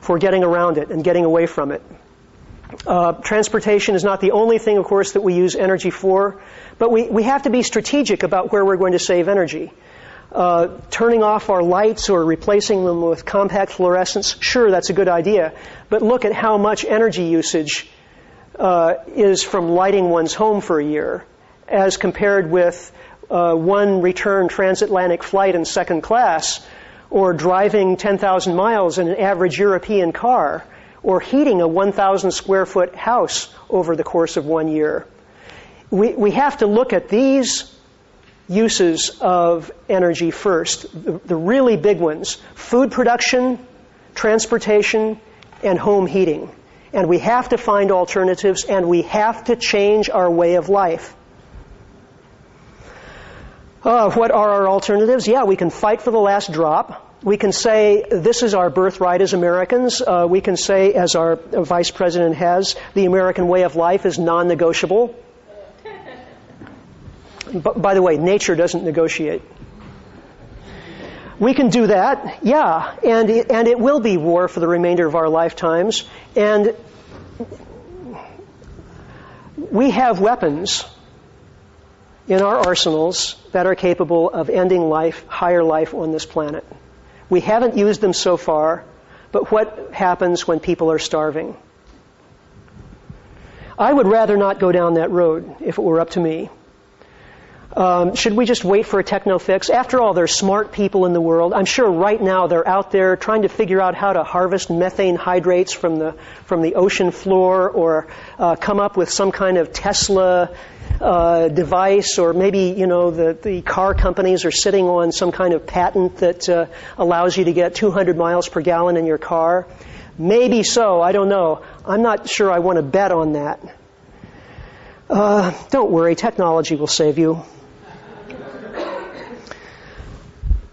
for getting around it and getting away from it. Transportation is not the only thing, of course, that we use energy for, but we have to be strategic about where we're going to save energy. Turning off our lights or replacing them with compact fluorescents, sure, that's a good idea, but look at how much energy usage is from lighting one's home for a year as compared with one return transatlantic flight in second class, or driving 10,000 miles in an average European car, or heating a 1,000 square foot house over the course of 1 year. We have to look at these uses of energy first, the really big ones: food production, transportation, and home heating. And we have to find alternatives, and we have to change our way of life. What are our alternatives? Yeah, we can fight for the last drop. We can say this is our birthright as Americans. We can say, as our Vice President has, the American way of life is non-negotiable. By the way, nature doesn't negotiate. We can do that, yeah, and it will be war for the remainder of our lifetimes. And we have weapons in our arsenals that are capable of ending life, higher life on this planet. We haven't used them so far, but what happens when people are starving? I would rather not go down that road if it were up to me. Should we just wait for a techno fix? After all, there's smart people in the world. I'm sure right now they're out there trying to figure out how to harvest methane hydrates from the ocean floor, or come up with some kind of Tesla device, or maybe, the car companies are sitting on some kind of patent that allows you to get 200 miles per gallon in your car. Maybe so, I don't know. I'm not sure I want to bet on that. Don't worry, technology will save you.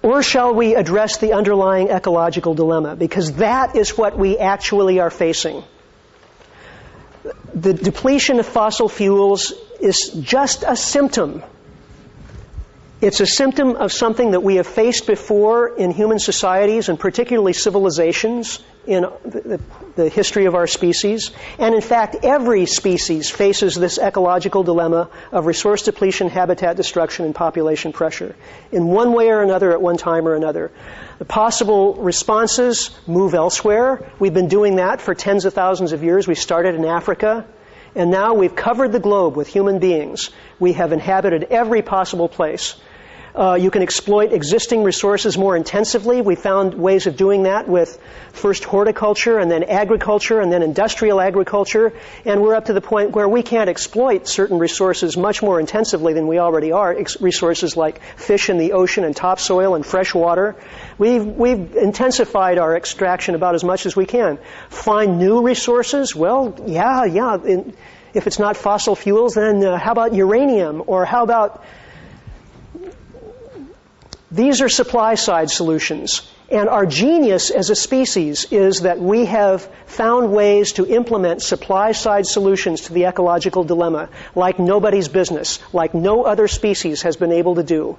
Or shall we address the underlying ecological dilemma? Because that is what we actually are facing. The depletion of fossil fuels is just a symptom. It's a symptom of something that we have faced before in human societies, and particularly civilizations in the history of our species. And in fact, every species faces this ecological dilemma of resource depletion, habitat destruction, and population pressure in one way or another at one time or another. The possible responses move elsewhere. We've been doing that for tens of thousands of years. We started in Africa, and now we've covered the globe with human beings. We have inhabited every possible place. You can exploit existing resources more intensively. We found ways of doing that with first horticulture, and then agriculture, and then industrial agriculture. And we're up to the point where we can't exploit certain resources much more intensively than we already are. Resources like fish in the ocean and topsoil and fresh water. We've intensified our extraction about as much as we can. Find new resources? Well, yeah. If it's not fossil fuels, then how about uranium? Or how about... These are supply-side solutions. And our genius as a species is that we have found ways to implement supply-side solutions to the ecological dilemma like nobody's business, like no other species has been able to do.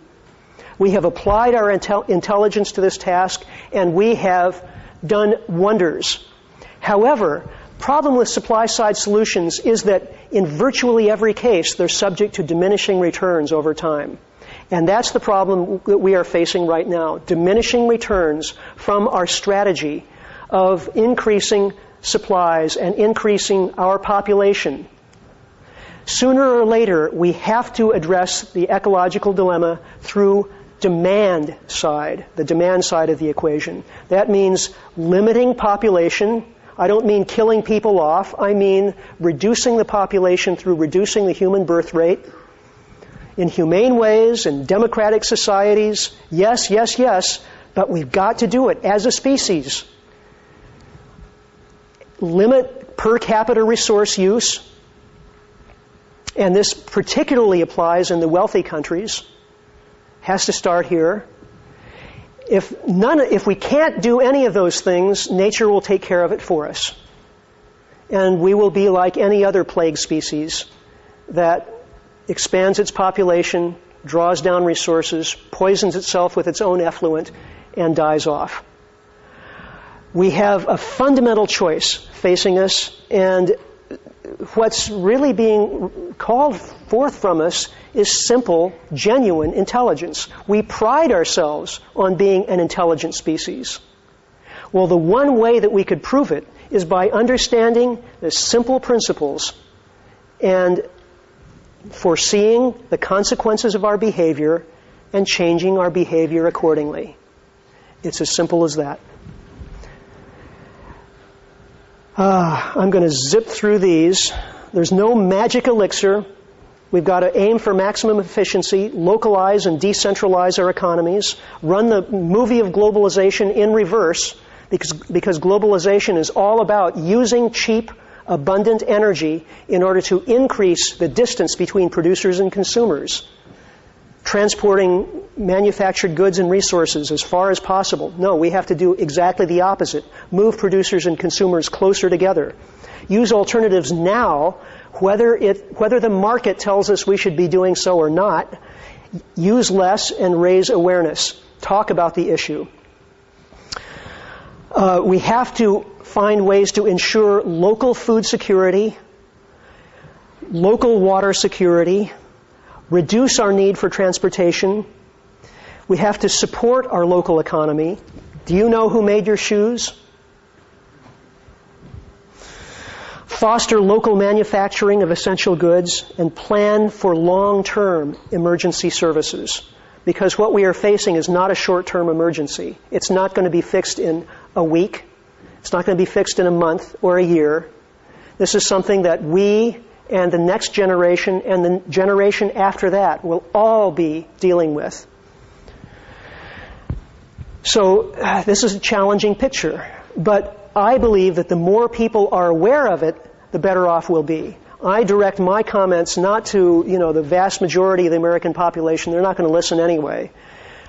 We have applied our intelligence to this task, and we have done wonders. However, problem with supply-side solutions is that in virtually every case, they're subject to diminishing returns over time. And that's the problem that we are facing right now, diminishing returns from our strategy of increasing supplies and increasing our population. Sooner or later, we have to address the ecological dilemma through demand side, the demand side of the equation. That means limiting population. I don't mean killing people off. I mean reducing the population through reducing the human birth rate. In humane ways, in democratic societies, yes, but we've got to do it as a species. Limit per capita resource use, and this particularly applies in the wealthy countries, has to start here. If we can't do any of those things, nature will take care of it for us. And we will be like any other plague species that expands its population, draws down resources, poisons itself with its own effluent, and dies off. We have a fundamental choice facing us, and what's really being called forth from us is simple, genuine intelligence. We pride ourselves on being an intelligent species. Well, the one way that we could prove it is by understanding the simple principles and foreseeing the consequences of our behavior and changing our behavior accordingly. It's as simple as that. I'm going to zip through these. There's no magic elixir. We've got to aim for maximum efficiency, localize and decentralize our economies, run the movie of globalization in reverse, because globalization is all about using cheap, abundant energy in order to increase the distance between producers and consumers, transporting manufactured goods and resources as far as possible. No, we have to do exactly the opposite. Move producers and consumers closer together. Use alternatives now, whether the market tells us we should be doing so or not. Use less and raise awareness. Talk about the issue. We have to find ways to ensure local food security, local water security, reduce our need for transportation. We have to support our local economy. Do you know who made your shoes? Foster local manufacturing of essential goods and plan for long-term emergency services. Because what we are facing is not a short-term emergency. It's not going to be fixed in a week. It's not going to be fixed in a month or a year. This is something that we and the next generation and the generation after that will all be dealing with. So this is a challenging picture, but I believe that the more people are aware of it, the better off we'll be. I direct my comments not to, the vast majority of the American population. They're not going to listen anyway.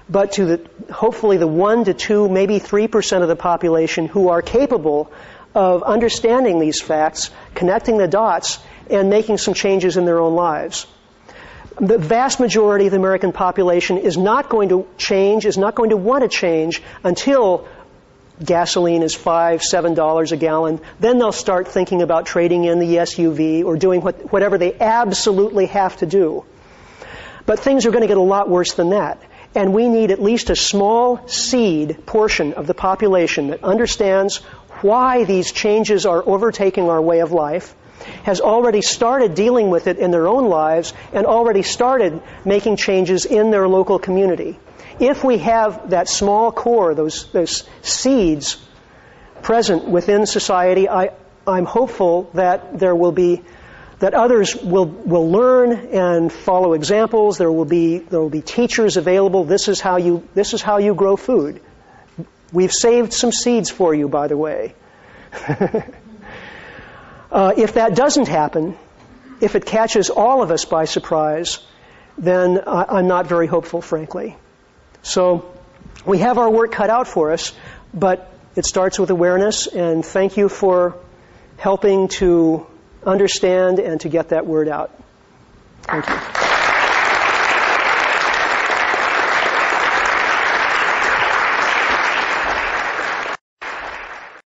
But to hopefully the 1 to 2, maybe 3% of the population who are capable of understanding these facts, connecting the dots, and making some changes in their own lives. The vast majority of the American population is not going to change, is not going to want to change until gasoline is $5, $7 a gallon. Then they'll start thinking about trading in the SUV or doing whatever they absolutely have to do. But things are going to get a lot worse than that. And we need at least a small seed portion of the population that understands why these changes are overtaking our way of life, has already started dealing with it in their own lives, and already started making changes in their local community. If we have that small core, those seeds present within society, I'm hopeful that that others will learn and follow examples. There will be teachers available. This is how you grow food. We've saved some seeds for you, by the way. If that doesn't happen, if it catches all of us by surprise, then I'm not very hopeful, frankly. So we have our work cut out for us, but it starts with awareness, and thank you for helping to understand and to get that word out. Thank you.